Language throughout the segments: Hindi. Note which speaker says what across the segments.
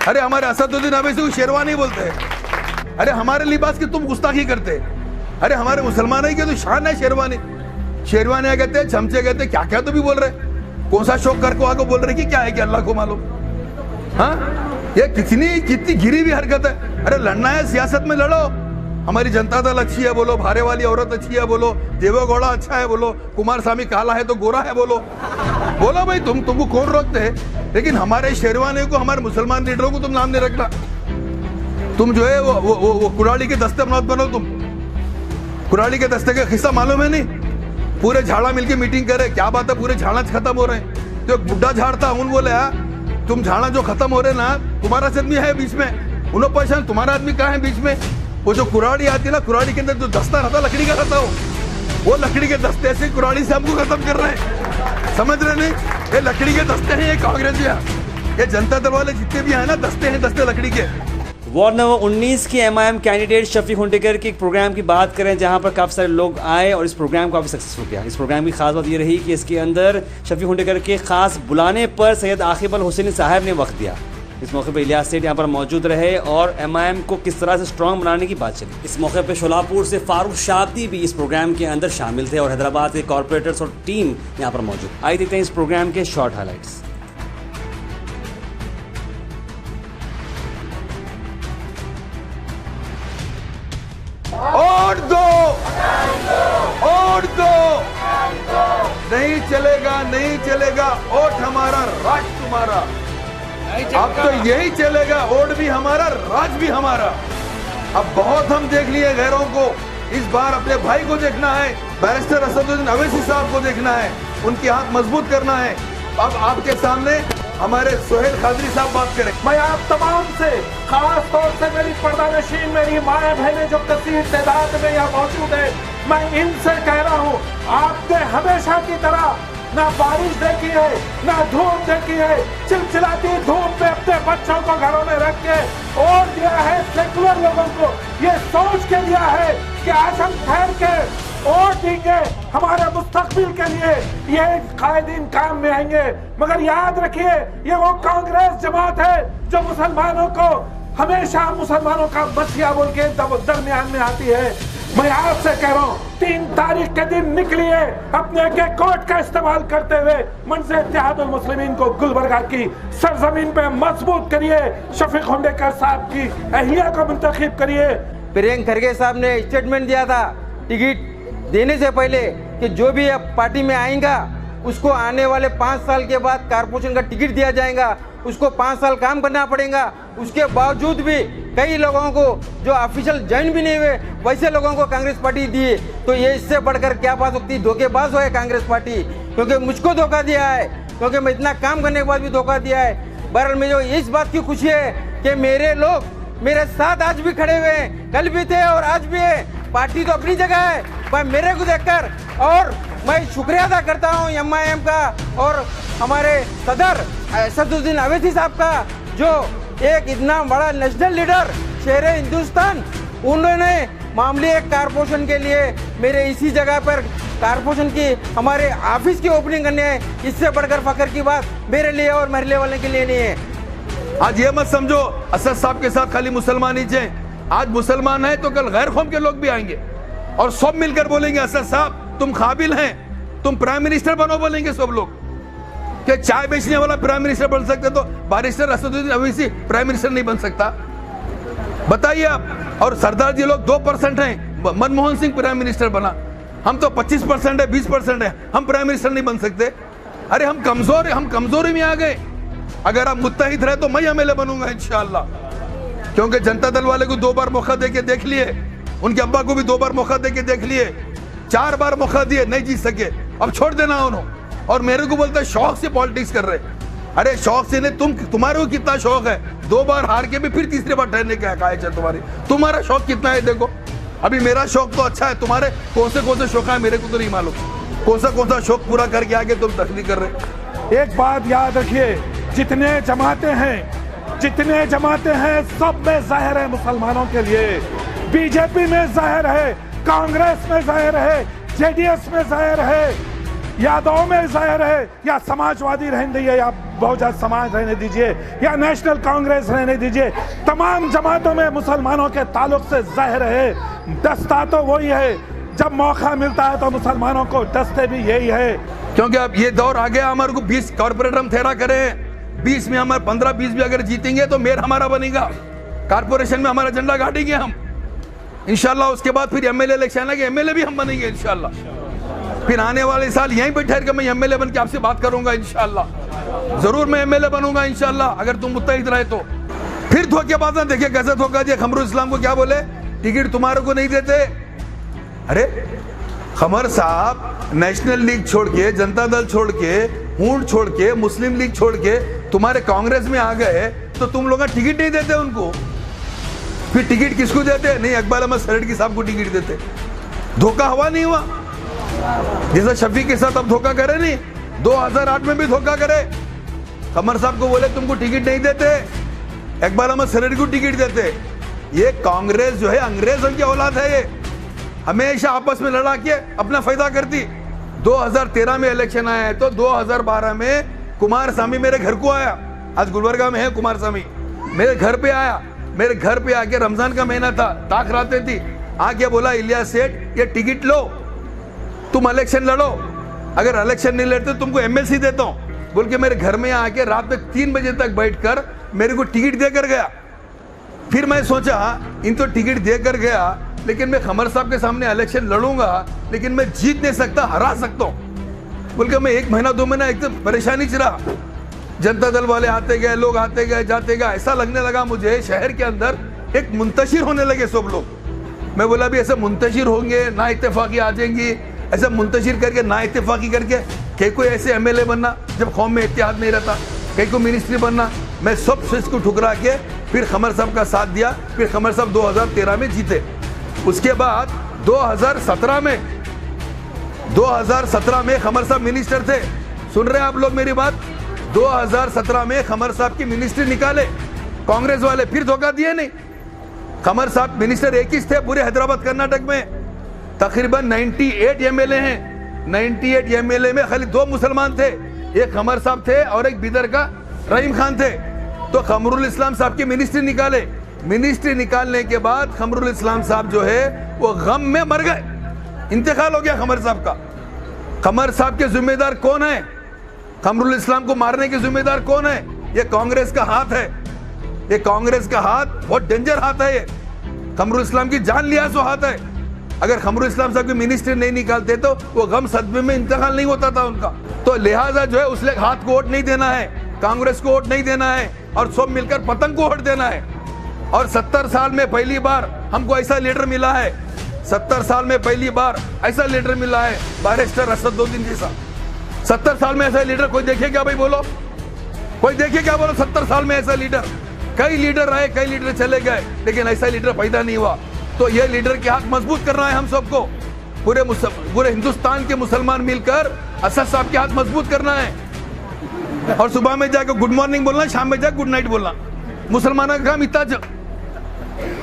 Speaker 1: अरे हमारे असदुद्दीन अवैसी को शेरवानी बोलते हैं। अरे हमारे लिबास की तुम गुस्ताखी करते। अरे हमारे मुसलमानों की तो शान है शेरवानी। शेरवानी कहते हैं, चमचे कहते हैं, क्या क्या तो भी बोल रहे। कौन सा शौक करके आगे बोल रहे कि क्या है कि अल्लाह को मालूम। हाँ, ये कितनी गिरी हुई हरकत है। अरे लड़ना है सियासत में लड़ो। हमारी जनता दल अच्छी है बोलो, भारे वाली औरत अच्छी है बोलो, देवेगौड़ा अच्छा है बोलो, कुमार स्वामी काला है तो गोरा है बोलो। बोलो भाई, तुमको कौन रोकते हैं। लेकिन हमारे शेरवानी को, हमारे मुसलमान लीडरों को तुम नाम नहीं रखना। तुम जो है वो कुराड़ी के दस्ते मत बनो। तुम कुराड़ी के दस्ते का हिस्सा मालूम है नहीं। पूरे झाड़ा मिलके मीटिंग करे, क्या बात है, पूरे झाड़ा खत्म हो रहे हैं। तो एक बुढ़ा झाड़ था, उन बोले तुम झाड़ा जो खत्म हो रहे ना, तुम्हारा आदमी है बीच में। उन्होंने परेशान, तुम्हारा आदमी कहाँ है बीच में। वो जो कुराड़ी आती है ना, कुराड़ी के अंदर जो दस्ता रहता, लकड़ी का रहता हो, वो लकड़ी के दस्ते से कुराड़ी से हमको खत्म कर रहे हैं। समझ रहे नहीं, ये लकड़ी के दस्ते हैं, ये कांग्रेस, ये जनता दल वाले जितने भी हैं ना, दस्ते हैं, दस्ते लकड़ी के।
Speaker 2: वार्ड नंबर 19 की एमआईएम कैंडिडेट शफीक हुंडेकर के एक प्रोग्राम की बात करें जहां पर काफ़ी सारे लोग आए और इस प्रोग्राम काफ़ी सक्सेसफुल किया। इस प्रोग्राम की खास बात ये रही कि इसके अंदर शफीक हुंडेकर के खास बुलाने पर सैयद आकिब अल हुसैनी साहब ने वक्त दिया। इस मौके पर इलियास सेठ यहाँ पर मौजूद रहे और एमआईएम को किस तरह से स्ट्रॉन्ग बनाने की बात चली। इस मौके पर शोलापुर से फारूक शाब्दी भी इस प्रोग्राम के अंदर शामिल थे और हैदराबाद के कॉर्पोरेटर्स और टीम यहाँ पर मौजूद। आइए देखते हैं इस प्रोग्राम के शॉर्ट हाईलाइट्स।
Speaker 1: और दो, और दो, नहीं चलेगा, नहीं चलेगा। वोट हमारा, राज तुम्हारा। अब तो यही चलेगा, वोट भी हमारा, राज भी हमारा। अब बहुत हम देख लिए गैरों को, इस बार अपने भाई को देखना है, बैरिस्टर असदुद्दीन अवैसी साहब को देखना है, उनकी हाथ मजबूत करना है। अब आपके सामने हमारे सुहेल खादरी साहब बात करें।
Speaker 3: मैं आप तमाम से, खास तौर से मेरी पर्दानशीन, मेरी माए बहनें जो कसीर तादाद में यहाँ मौजूद है, मैं इनसे कह रहा हूँ, आपने हमेशा की तरह ना बारिश देखी है, ना धूप देखी है, चिलचिलाती धूप में अपने बच्चों को घरों में रख के वोट दिया है। सेकुलर लोगों को ये सोच के दिया है कि आज हम ठहर के वोट देंगे हमारे मुस्तकबिल के लिए, ये कायदीन काम में आएंगे। मगर याद रखिए, ये वो कांग्रेस जमात है जो मुसलमानों को हमेशा मुसलमानों का बसिया बोल के दरमियान में आती है। मैं आपसे कह रहा हूँ, 3 तारीख के दिन निकलिए, अपने के कोर्ट का इस्तेमाल करते हुए मंजर इत्तेहादुल मुस्लिमीन को गुलबर्गा की सरजमीन पे मजबूत करिए। शफीक हुंडेकर साहब की अहलिया को मुंतखब करिए।
Speaker 4: प्रियंका खरगे साहब ने स्टेटमेंट दिया था टिकट देने से पहले कि जो भी अब पार्टी में आएगा उसको आने वाले 5 साल के बाद कारपोरेशन का टिकट दिया जाएगा, उसको 5 साल काम करना पड़ेगा। उसके बावजूद भी कई लोगों को जो ऑफिशियल ज्वाइन भी नहीं हुए, वैसे लोगों को कांग्रेस पार्टी दी। तो ये इससे बढ़कर क्या बात होती है, धोखेबाज हो है कांग्रेस पार्टी, क्योंकि मुझको धोखा दिया है, क्योंकि मैं इतना काम करने के बाद भी धोखा दिया है। बहरहाल मुझे इस बात की खुशी है कि मेरे लोग मेरे साथ आज भी खड़े हुए हैं, कल भी थे और आज भी है। पार्टी तो अपनी जगह है, पर मेरे को देखकर, और मैं शुक्रिया अदा करता हूँ एमआईएम का और हमारे सदर असदुद्दीन अवैसी साहब का, जो एक इतना बड़ा नेशनल लीडर, शेर हिंदुस्तान, उन्होंने मामले एक कारपोरेशन के लिए मेरे इसी जगह पर कारपोरेशन की हमारे ऑफिस की ओपनिंग करने है। इससे बढ़कर फख्र की बात मेरे लिए और महल्ले वाले के लिए नहीं है।
Speaker 1: आज ये मत समझो असद साहब के साथ खाली मुसलमान ही थे। आज मुसलमान है तो कल गैर कौम के लोग भी आएंगे और सब मिलकर बोलेंगे असद साहब तुम काबिल हैं, तुम प्राइम मिनिस्टर बनो। बोलेंगे सब लोग कि चाय बेचने वाला प्राइम मिनिस्टर बन सकते तो barrister Asaduddin Owaisi prime minister नहीं बन सकता? बताइए आप। और सरदार जी लोग 2% हैं, मनमोहन सिंह प्राइम मिनिस्टर बना, हम तो 25% है, 20% है, हम प्राइम मिनिस्टर नहीं बन सकते। अरे हम कमजोरी में आ गए। अगर आप मुत्तहिद रहे तो मैं एमएलए बनूंगा इंशाअल्लाह, क्योंकि जनता दल वाले को 2 बार मौका देके देख लिए, उनके अब्बा को भी 2 बार मौका देके देख लिए, 4 बार मौका दिए, नहीं जीत सके, अब छोड़ देना उन्होंने। और मेरे को बोलता है शौक से पॉलिटिक्स कर रहे। अरे शौक से नहीं, तुम्हारे को कितना शौक है, 2 बार हार के भी फिर तीसरी बार ठहरने का है तुम्हारा शौक कितना है देखो। अभी मेरा शौक तो अच्छा है, तुम्हारे कौन से शौक है मेरे को तो नहीं मालूम। कौन सा शौक पूरा करके आगे तुम तकलीफ कर रहे।
Speaker 3: एक बात याद रखिए, जितने जमाते हैं सब में जाहिर है मुसलमानों के लिए। बीजेपी में जाहिर है, कांग्रेस में जाहिर है, जेडीएस में जाहिर है, यादव में जहर है, या समाजवादी रहने दीजिए, या बहुजन समाज रहने दीजिए, या नेशनल कांग्रेस रहने दीजिए, तमाम जमातों में मुसलमानों के ताल्लुक से जहर है। दस्ता तो वही है, जब मौका मिलता है तो मुसलमानों को दस्ते भी यही है।
Speaker 1: क्योंकि अब ये दौर आ गया, हमारे को 20 कॉर्पोरेटर हम ठहरा करें, 20 में हमारे 15-20 भी अगर जीतेंगे तो मेयर हमारा बनेगा, कॉर्पोरेशन में हमारा झंडा गाड़ेंगे हम इंशाल्लाह। उसके बाद फिर एमएलए इलेक्शन है कि एमएलए भी हम बनेंगे इंशाल्लाह। फिर आने वाले साल यहीं पे ठहर के मैं एमएलए बन के आपसे बात करूंगा इंशाल्लाह। जरूर मैं एमएलए बनूंगा इंशाल्लाह, अगर तुम मुत्तहिद रहे तो। फिर धोखेबाज ना देखिए कैसे धोखा दिया। खमरुल इस्लाम को क्या बोले, टिकट तुम्हारे को नहीं देते। अरे खमर साहब नेशनल लीग छोड़ के, जनता दल छोड़ के, हूंड छोड़ के, मुस्लिम लीग छोड़ के तुम्हारे कांग्रेस में आ गए तो तुम लोग टिकट नहीं देते उनको। फिर टिकट किसको देते? नहीं, इकबाल अहमद सरेडकी साहब को टिकट देते। धोखा हुआ नहीं हुआ? जैसा शफीक के साथ अब धोखा करे नहीं, 2008 में भी धोखा करे। खमर साहब को बोले तुमको टिकट नहीं देते, इकबाल अहमद सरेडकी को टिकट देते। ये कांग्रेस जो है अंग्रेजों की औलाद है, ये हमेशा आपस में लड़ा के अपना फायदा करती। 2013 में इलेक्शन आया है तो 2012 में कुमार स्वामी मेरे घर को आया, आज गुलबर्गा में है कुमार स्वामी, मेरे घर पे आया। मेरे घर पे आके, रमजान का महीना था, ताक रातें थी, आके बोला इलियास सेठ ये टिकट लो, तुम इलेक्शन लड़ो, अगर इलेक्शन नहीं लड़ते तुमको एमएलसी देता हूं बोल के मेरे घर में आके रात में 3 बजे तक बैठकर मेरे को टिकट देकर गया। फिर मैं सोचा इन तो टिकट देकर गया, लेकिन मैं खमर साहब के सामने इलेक्शन लड़ूंगा, लेकिन मैं जीत नहीं सकता, हरा सकता हूं बोल के मैं 1 महीना 2 महीना एकदम परेशानी से रहा। जनता दल वाले आते गए, लोग आते गए जाते गए, ऐसा लगने लगा मुझे शहर के अंदर एक मुंतशिर होने लगे सब लोग। मैं बोला भी ऐसे मुंतशिर होंगे, ना इत्तेफाकी आ जाएंगी, ऐसा मुंतशिर करके ना इत्तेफाकी करके कहीं कोई ऐसे एमएलए बनना जब कौम में इत्तेहाद नहीं रहता, कहीं को मिनिस्ट्री बनना। मैं सब चीज को ठुकरा के फिर खमर साहब का साथ दिया। फिर खमर साहब 2013 में जीते। उसके बाद 2017 में खमर साहब मिनिस्टर थे। सुन रहे हैं आप लोग मेरी बात? 2017 में खमर साहब की मिनिस्ट्री निकाले कांग्रेस वाले, फिर धोखा दिए नहीं। खमर साहब मिनिस्टर एक ही थे पूरे हैदराबाद कर्नाटक में, तकरीबन 98 एमएलए हैं। 98 एमएलए में खाली 2 मुसलमान थे, एक खमर साहब थे और एक बिदर का रहीम खान थे। तो खमरुल इस्लाम साहब की मिनिस्ट्री निकाले। मिनिस्ट्री निकालने के बाद खमरुल इस्लाम साहब जो है वो गम में मर गए, इंतकाल हो गया खमर साहब का। खमर साहब के जिम्मेदार कौन है? खमरुल इस्लाम को मारने के जिम्मेदार कौन है? ये कांग्रेस का हाथ है, ये कांग्रेस का हाथ बहुत डेंजर हाथ है। ये खमरुल इस्लाम की जान लिया सो हाथ है। अगर खमरुल इस्लाम साहब की मिनिस्ट्री नहीं निकालते तो वो गम सदमे में इंतकाल नहीं होता था उनका। तो लिहाजा जो है उसले हाथ को वोट नहीं देना है, कांग्रेस को वोट नहीं देना है, और सब मिलकर पतंग को वोट देना है। और 70 साल में पहली बार हमको ऐसा लीडर मिला है, 70 साल में पहली बार ऐसा लीडर मिला है बैरिस्टर असदुद्दीन जैसा। 70 साल में ऐसा लीडर कोई देखे क्या भाई? बोलो, कोई देखे क्या? बोलो 70 साल में ऐसा लीडर। कई लीडर आए, कई लीडर चले गए, लेकिन ऐसा लीडर पैदा नहीं हुआ। तो ये लीडर के हाथ मजबूत करना है हम सबको, पूरे हिंदुस्तान के मुसलमान मिलकर असद साहब के हाथ मजबूत करना है। और सुबह में जाकर गुड मॉर्निंग बोलना, शाम में जाकर गुड नाइट बोलना। मुसलमानों का काम इतना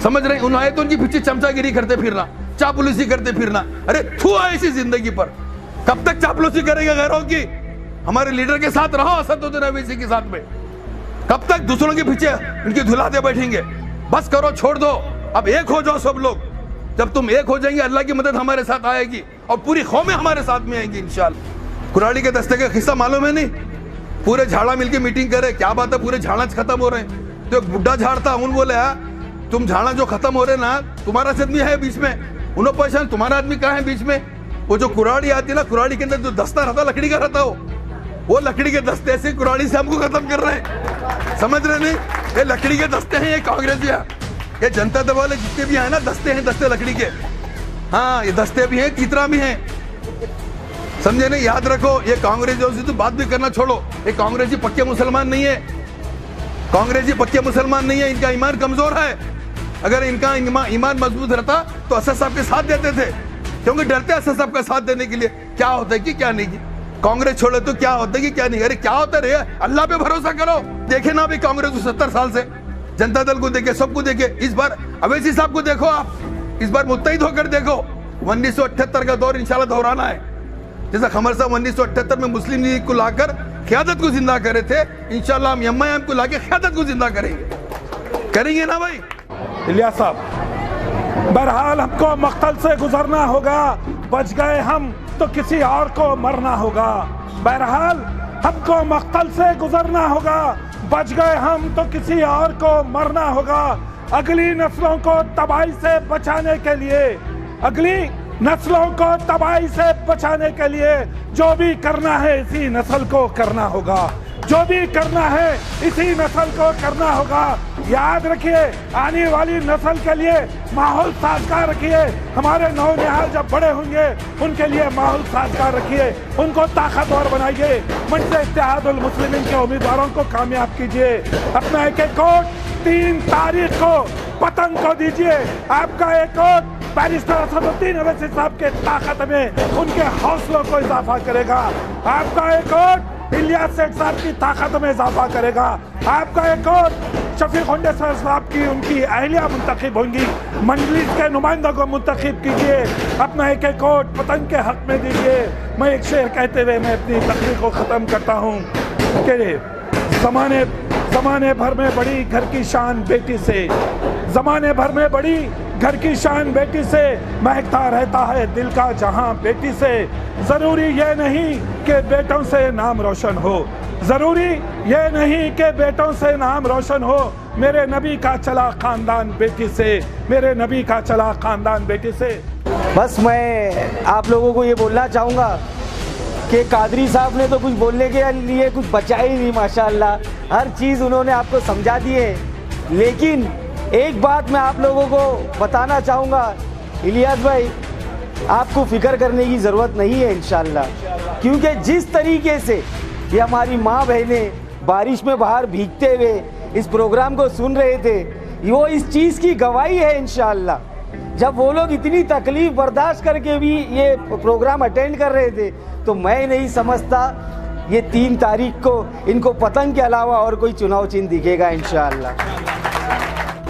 Speaker 1: समझ रहे? उन्होंने तो उनकी पीछे चमचागिरी करते फिरना, चापलूसी करते फिरना। अरे थू है इसी जिंदगी पर, कब तक चापलूसी करेगा गैरों की? हमारे लीडर के साथ रहो, असदुद्दीन ओवैसी के साथ में। कब तक दूसरों के पीछे उनकी धुलाते बैठेंगे? बस करो, छोड़ दो, अब एक हो जाओ सब लोग। जब तुम एक हो जाएंगे अल्लाह की मदद हमारे साथ आएगी और पूरी कौमें हमारे साथ में आएंगी इंशाल्लाह। कुराड़ी के दस्ते का किस्सा मालूम है नहीं? पूरे झाड़ा मिलके मीटिंग करे, क्या बात है पूरे झाड़ा खत्म हो रहे हैं। तो एक बुढ़ा झाड़ था, उन बोले तुम झाड़ा जो खत्म हो रहे ना, तुम्हारा आदमी है बीच में। उन्होंने पहचान तुम्हारा आदमी कहाँ है बीच में? वो जो कुराड़ी आती है ना, कुराड़ी के अंदर जो दस्ता रहता लकड़ी का रहता, वो लकड़ी के दस्ते से कुराड़ी से हमको खत्म कर रहे हैं। समझ रहे नहीं? ये लकड़ी के दस्ते हैं, ये कांग्रेस या ये जनता दल वाले जितने भी हैं ना, दस्ते हैं, दस्ते लकड़ी के। हाँ, ये दस्ते भी हैं, चित्रा भी हैं, समझे नहीं? याद रखो, ये कांग्रेस से तो बात भी करना छोड़ो। ये कांग्रेसी पक्के मुसलमान नहीं है, कांग्रेसी पक्के मुसलमान नहीं है, इनका ईमान कमजोर है। अगर इनका ईमान मजबूत रहता तो असद साहब के साथ देते थे, क्योंकि डरते असद साहब का साथ देने के लिए, क्या होता है कि क्या नहीं। कांग्रेस छोड़े तो क्या होता है कि क्या नहीं। अरे क्या होता है, अल्लाह पे भरोसा करो। देखे ना भी कांग्रेस को 70 साल से, जनता दल को देखे, सबको देखे। इस बार अवैसी साहब को देखो, आप इस बार मुत्तहिद होकर देखो। 1978 का दौर इंशाल्लाह दोहराना है। जैसा खमर साहब 1978 में मुस्लिम लीग को लाकर क़यादत को जिंदा करे थे, इंशाल्लाह हम एमआईएम को लाके क़यादत को जिंदा करेंगे ना भाई।
Speaker 3: इलियास साहब, बहरहाल हमको मक्तल से गुजरना होगा, बच गए हम तो किसी और को मरना होगा। बहरहाल हमको मक्तल से गुजरना होगा, बच गए हम तो किसी और को मरना होगा। अगली नस्लों को तबाही से बचाने के लिए, अगली नस्लों को तबाही से बचाने के लिए जो भी करना है इसी नस्ल को करना होगा, जो भी करना है इसी नस्ल को करना होगा। याद रखिए, आने वाली नस्ल के लिए माहौल साजगार रखिए। हमारे नौनिहाल जब बड़े होंगे उनके लिए माहौल साजगार रखिए, उनको ताकतवर बनाइए। मंच इत्तेहादुल मुस्लिमीन के उम्मीदवारों को कामयाब कीजिए। अपना एक एक वोट 3 तारीख को पतंग को दीजिए। आपका एक वोट बैरिस्टर असदुद्दीन ओवैसी साहब के ताकत में, उनके हौसलों को इजाफा करेगा। आपका एक वोट इलियास सेठ साहब की ताकत में इजाफा करेगा। आपका एक वोट शफीक हुंडेसर साहब की, उनकी अहलिया मुंतखब होंगी। मंजलिस के नुमाइंदों को मुंतखब कीजिए। अपना एक एक वोट पतंग के हक में दीजिए। मैं एक शेर कहते हुए मैं अपनी तकरीर को ख़त्म करता हूँ कि ज़माने भर में बड़ी घर की शान बेटी से, ज़माने भर में बड़ी घर की शान बेटी से, महकता रहता है दिल का जहां बेटी से। ज़रूरी ये नहीं कि बेटों से नाम रोशन हो, ज़रूरी ये नहीं कि बेटों से नाम रोशन हो। मेरे नबी का चला ख़ानदान बेटी से, मेरे नबी का चला ख़ानदान बेटी से।
Speaker 4: बस मैं आप लोगों को ये बोलना चाहूँगा कि कादरी साहब ने तो कुछ बोलने के लिए कुछ बचा ही नहीं, माशाअल्लाह हर चीज़ उन्होंने आपको समझा दी है। लेकिन एक बात मैं आप लोगों को बताना चाहूँगा, इलियास भाई आपको फिक्र करने की ज़रूरत नहीं है इंशाअल्लाह, क्योंकि जिस तरीके से ये हमारी माँ बहनें बारिश में बाहर भीगते हुए इस प्रोग्राम को सुन रहे थे, वो इस चीज़ की गवाही है इंशाअल्लाह। जब वो लोग इतनी तकलीफ बर्दाश्त करके भी ये प्रोग्राम अटेंड कर रहे थे, तो मैं नहीं समझता ये 3 तारीख को इनको पतंग के अलावा और कोई चुनाव चिन्ह दिखेगा इंशाअल्लाह।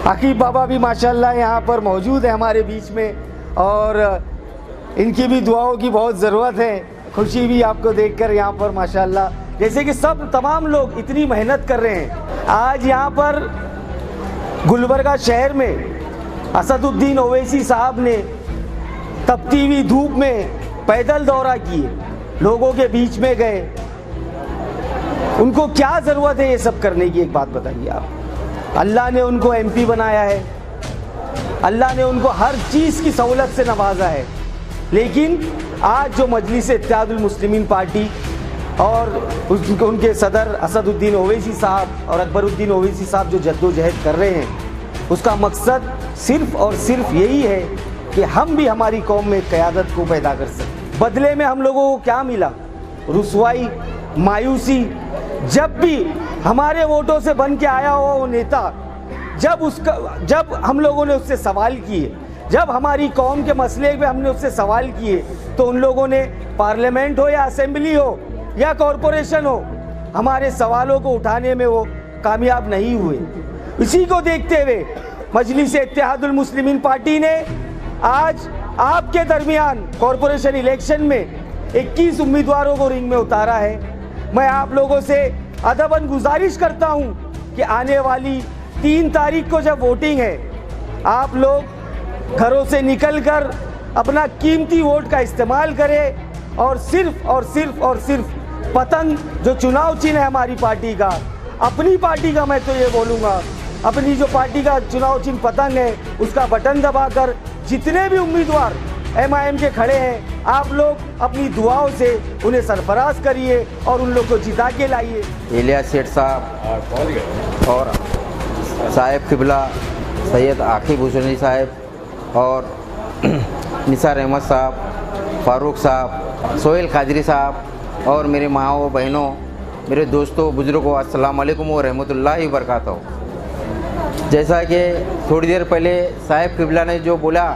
Speaker 4: अकीब बाबा भी माशाअल्लाह यहाँ पर मौजूद है हमारे बीच में, और इनकी भी दुआओं की बहुत ज़रूरत है। खुशी भी आपको देखकर यहाँ पर माशाअल्लाह, जैसे कि सब तमाम लोग इतनी मेहनत कर रहे हैं। आज यहाँ पर गुलबर्गा शहर में असदुद्दीन ओवैसी साहब ने तपती हुई धूप में पैदल दौरा किए, लोगों के बीच में गए। उनको क्या ज़रूरत है ये सब करने की, एक बात बताइए आप। अल्लाह ने उनको एमपी बनाया है, अल्लाह ने उनको हर चीज़ की सहूलत से नवाजा है। लेकिन आज जो मजलिस इत्तेहादुल मुस्लिमीन पार्टी और उनके सदर असदुद्दीन ओवैसी साहब और अकबरुद्दीन ओवैसी साहब जो जद्दोजहद कर रहे हैं, उसका मकसद सिर्फ़ और सिर्फ यही है कि हम भी हमारी कौम में क़यादत को पैदा कर सकें। बदले में हम लोगों को क्या मिला? रुसवाई, मायूसी। जब भी हमारे वोटों से बन के आया हुआ वो नेता, जब हम लोगों ने उससे सवाल किए, जब हमारी कौम के मसले पे हमने उससे सवाल किए, तो उन लोगों ने पार्लियामेंट हो या असेंबली हो या कॉरपोरेशन हो, हमारे सवालों को उठाने में वो कामयाब नहीं हुए। इसी को देखते हुए मजलिस इत्तेहादुल मुस्लिमीन पार्टी ने आज आपके दरमियान कॉरपोरेशन इलेक्शन में 21 उम्मीदवारों को रिंग में उतारा है। मैं आप लोगों से अदबन गुजारिश करता हूं कि आने वाली 3 तारीख को जब वोटिंग है, आप लोग घरों से निकलकर अपना कीमती वोट का इस्तेमाल करें और सिर्फ पतंग जो चुनाव चिन्ह है हमारी पार्टी का, अपनी पार्टी का मैं तो ये बोलूँगा, अपनी जो पार्टी का चुनाव चिन्ह पतंग है, उसका बटन दबाकर जितने भी उम्मीदवार एमआईएम के खड़े हैं, आप लोग अपनी दुआओं से उन्हें सरफराज करिए और उन लोग को जिता के लाइए। इलियास सेठ साहब और साहिब किबला सैयद आकिब हुसैनी साहब और निसार अहमद साहब, फारूक साहब, सोहेल कादरी साहब और मेरे माओ बहनों, मेरे दोस्तों, बुजुर्गों, अस्सलाम वालेकुम व रहमतुल्लाहि व बरकातहू। जैसा कि थोड़ी देर पहले साहिब किबला ने जो बोला,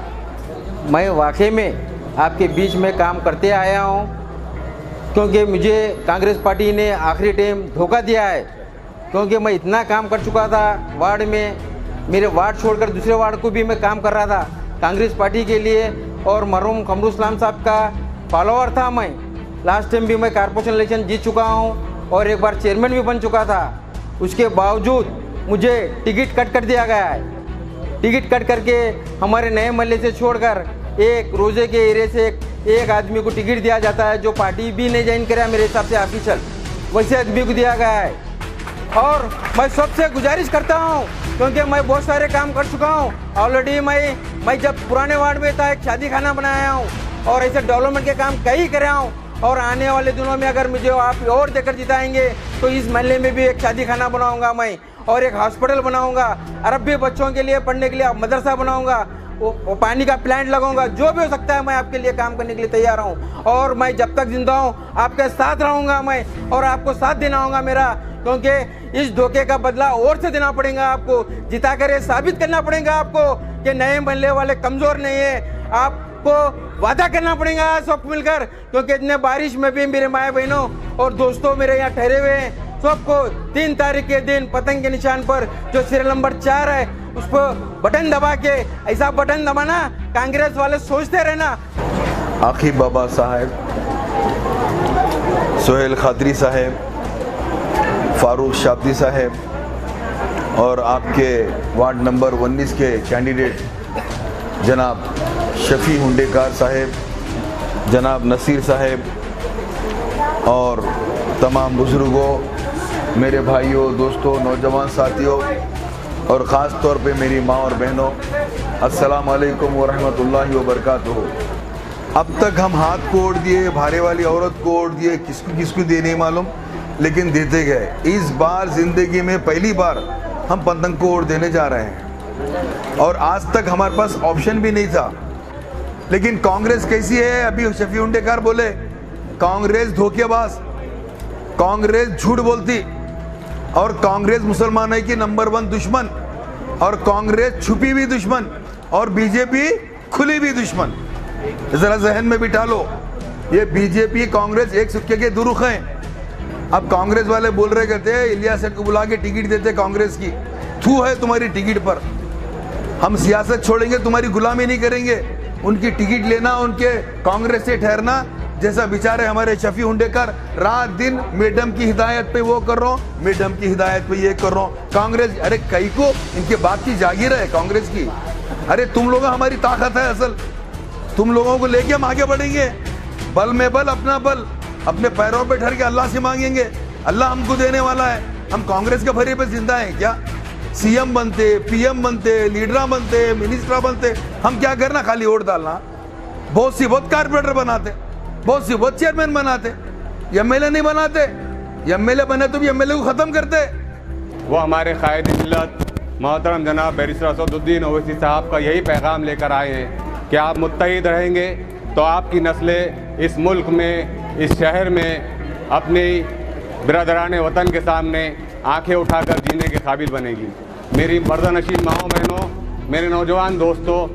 Speaker 4: मैं वाकई में आपके बीच में काम करते आया हूं, क्योंकि मुझे कांग्रेस पार्टी ने आखिरी टाइम धोखा दिया है, क्योंकि मैं इतना काम कर चुका था वार्ड में, मेरे वार्ड छोड़कर दूसरे वार्ड को भी मैं काम कर रहा था कांग्रेस पार्टी के लिए, और मरहूम कमरुल इस्लाम साहब का फॉलोअर था मैं। लास्ट टाइम भी मैं कारपोरेशन इलेक्शन जीत चुका हूँ और एक बार चेयरमैन भी बन चुका था। उसके बावजूद मुझे टिकट कट कर दिया गया है। टिकट कट करके हमारे नए महल्ले से छोड़कर एक रोजे के एरिया से एक आदमी को टिकट दिया जाता है जो पार्टी भी नहीं ज्वाइन करे मेरे हिसाब से ऑफिशियल, वैसे आदमी को दिया गया है। और मैं सबसे गुजारिश करता हूँ, क्योंकि मैं बहुत सारे काम कर चुका हूँ ऑलरेडी। मैं जब पुराने वार्ड में था एक शादी खाना बनाया हूँ और ऐसे डेवलपमेंट के काम कई कर रहा हूँ। और आने वाले दिनों में अगर मुझे आप और देकर जिताएंगे तो इस महल्ले में भी एक शादी खाना बनाऊंगा मैं, और एक हॉस्पिटल बनाऊंगा, अरबी बच्चों के लिए पढ़ने के लिए मदरसा बनाऊंगा, वो पानी का प्लांट लगाऊंगा। जो भी हो सकता है मैं आपके लिए काम करने के लिए तैयार हूँ। और मैं जब तक जिंदा हूँ आपके साथ रहूँगा मैं, और आपको साथ देना होगा मेरा, क्योंकि इस धोखे का बदला और से देना पड़ेगा आपको। जिता कर ये साबित करना पड़ेगा आपको कि नए महल्ले वाले कमज़ोर नहीं है। आपको वादा करना पड़ेगा सब मिलकर, क्योंकि इतने बारिश में भी मेरे माए बहनों और दोस्तों मेरे यहाँ ठहरे हुए हैं, सबको 3 तारीख के दिन पतंग के निशान पर जो सीरियल नंबर 4 है उस पर बटन दबा के, ऐसा बटन दबाना कांग्रेस वाले सोचते रहना।
Speaker 1: आखिब बाबा साहब, सोहेल खादरी साहब, फारूक शाब्दी साहब और आपके वार्ड नंबर 19 के कैंडिडेट जनाब शफी हुंडेकार साहब, जनाब नसीर साहब और तमाम बुज़ुर्गों, मेरे भाइयों, दोस्तों, नौजवान साथियों और ख़ास तौर पे मेरी माँ और बहनों, अस्सलाम वालेकुम व रहमतुल्लाहि व बरकातुहू। अब तक हम हाथ को ओढ़ दिए, भारे वाली औरत को ओढ़ दिए, किसको किसको दिए नहीं मालूम, लेकिन देते गए। इस बार ज़िंदगी में पहली बार हम पतंग को ओढ़ देने जा रहे हैं और आज तक हमारे पास ऑप्शन भी नहीं था। लेकिन कांग्रेस कैसी है, अभी शफी हुंडेकार बोले कांग्रेस धोखेबाज, कांग्रेस झूठ बोलती और कांग्रेस मुसलमानों की नंबर 1 दुश्मन, और कांग्रेस छुपी हुई दुश्मन और बीजेपी खुली हुई दुश्मन। जरा जहन में बिठा लो, ये बीजेपी कांग्रेस एक सिक्के के दो रुख हैं। अब कांग्रेस वाले बोल रहे कहते हैं इलियास सेठ को बुला के टिकट देते कांग्रेस की, थू है तुम्हारी टिकट पर, हम सियासत छोड़ेंगे, तुम्हारी गुलामी नहीं करेंगे। उनकी टिकट लेना, उनके कांग्रेस से ठहरना, जैसा बेचारे हमारे शफी हुंडेकर रात दिन मैडम की हिदायत पे वो कर रहा हूँ, मैडम की हिदायत पे ये कर रहा हूँ। कांग्रेस, अरे कई को इनके बात की जागीर है कांग्रेस की। अरे तुम लोग हमारी ताकत है असल, तुम लोगों को लेके हम आगे बढ़ेंगे, बल में बल, अपना बल अपने पैरों पे ठहर के अल्लाह से मांगेंगे, अल्लाह हमको देने वाला है। हम कांग्रेस के फरिए पे जिंदा हैं क्या? सीएम बनते, पीएम बनते, लीडर बनते, मिनिस्टर बनते, हम क्या करना, खाली वोट डालना। बहुत कारपोरेटर बनाते, बहुत चेयरमैन बनाते, एमएलए नहीं बनाते। एमएलए बने तो भी एमएलए को खत्म करते।
Speaker 5: वो हमारे कायद मिल्लत मोहतरम जनाब बैरिस्टर असदुद्दीन ओवैसी साहब का यही पैगाम लेकर आए हैं कि आप मुत्तहिद रहेंगे तो आपकी नस्लें इस मुल्क में, इस शहर में अपनी बिरादरान वतन के सामने आंखें उठाकर जीने के काबिल बनेगी। मेरी पर्दानशीन माओ बहनों, मेरे नौजवान दोस्तों,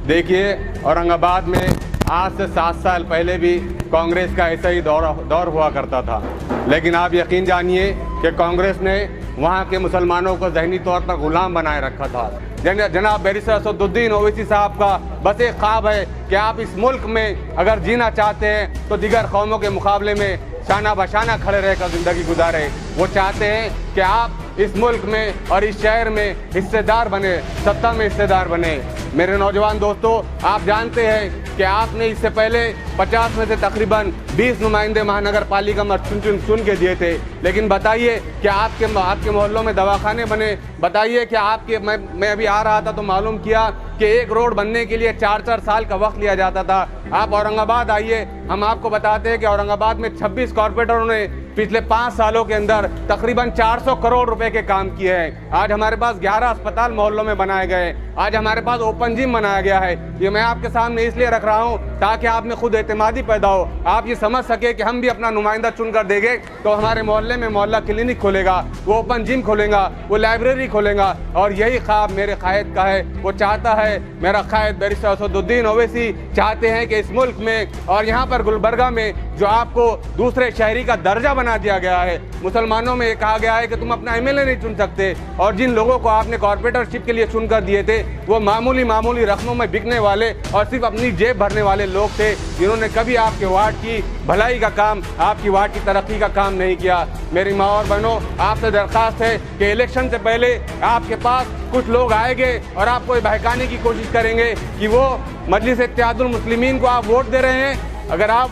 Speaker 5: देखिए औरंगाबाद में आज से 7 साल पहले भी कांग्रेस का ऐसा ही दौर हुआ करता था, लेकिन आप यकीन जानिए कि कांग्रेस ने वहाँ के मुसलमानों को ज़हनी तौर पर गुलाम बनाए रखा था। जनाब बैरिस्टर असदुद्दीन ओवैसी साहब का बस एक ख्वाब है कि आप इस मुल्क में अगर जीना चाहते हैं तो दीगर कौमों के मुकाबले में शाना बशाना खड़े रहकर ज़िंदगी गुजारे। वो चाहते हैं कि आप इस मुल्क में और इस शहर में हिस्सेदार बने, सत्ता में हिस्सेदार बने। मेरे नौजवान दोस्तों, आप जानते हैं कि आपने इससे पहले 50 में से तकरीबन 20 नुमाइंदे महानगर पालिका में चुन के दिए थे, लेकिन बताइए कि आपके मोहल्लों में दवाखाने बने? बताइए कि मैं अभी आ रहा था तो मालूम किया कि एक रोड बनने के लिए 4-4 साल का वक्त लिया जाता था। आप औरंगाबाद आइए, हम आपको बताते हैं कि औरंगाबाद में 26 कॉर्पोरेटरों ने पिछले 5 सालों के अंदर तकरीबन 400 करोड़ रुपए के काम किए हैं। आज हमारे पास 11 अस्पताल मोहल्लों में बनाए गए, आज हमारे पास ओपन जिम बनाया गया है। ये मैं आपके सामने इसलिए रख रहा हूँ ताकि आप में खुद एतमादी पैदा हो, आप ये समझ सके कि हम भी अपना नुमाइंदा चुन कर देंगे तो हमारे मोहल्ले में मोहल्ला क्लिनिक खोलेगा, वो ओपन जिम खोलेगा, वो लाइब्रेरी खोलेगा। और यही ख्वाब मेरे कायद का है। वो चाहता है, मेरा कायद बैरिस्टर असदुद्दीन ओवैसी चाहते हैं कि इस मुल्क में और यहाँ पर गुलबर्गा में जो आपको दूसरे शहरी का दर्जा बना दिया गया है, मुसलमानों में ये कहा गया है कि तुम अपना एमएलए नहीं चुन सकते, और जिन लोगों को आपने कॉर्पोरेटरशिप के लिए चुनकर दिए थे वो मामूली रकमों में बिकने वाले और सिर्फ अपनी जेब भरने वाले लोग थे, जिन्होंने कभी आपके वार्ड की भलाई का काम, आपकी वार्ड की तरक्की का काम नहीं किया। मेरी माँ और बहनों, आपसे दरख्वास्त है कि इलेक्शन से पहले आपके पास कुछ लोग आएंगे और आपको ये बहकाने की कोशिश करेंगे कि वो मजलिस इत्तेहादुल मुस्लिमीन को आप वोट दे रहे हैं। अगर आप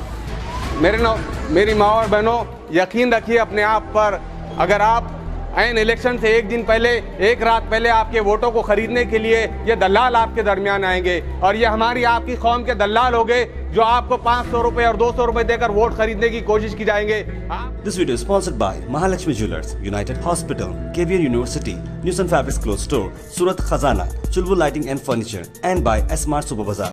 Speaker 5: मेरी माँ और बहनों, यकीन रखिए अपने आप पर, अगर आप ऐन इलेक्शन से एक दिन पहले, एक रात पहले आपके वोटों को खरीदने के लिए ये दलाल आपके दरमियान आएंगे, और ये हमारी आपकी कौम के दलाल होंगे जो आपको 500 रुपए और 200 रुपए देकर वोट खरीदने की कोशिश की जाएंगे।
Speaker 2: This video is sponsored by Mahalakshmi Jewelers, United Hospital, KVN University, News and Fabrics Clothes Store, Surat Khazana, Chulbul Lighting and Furniture, and by S Mart Super Bazaar.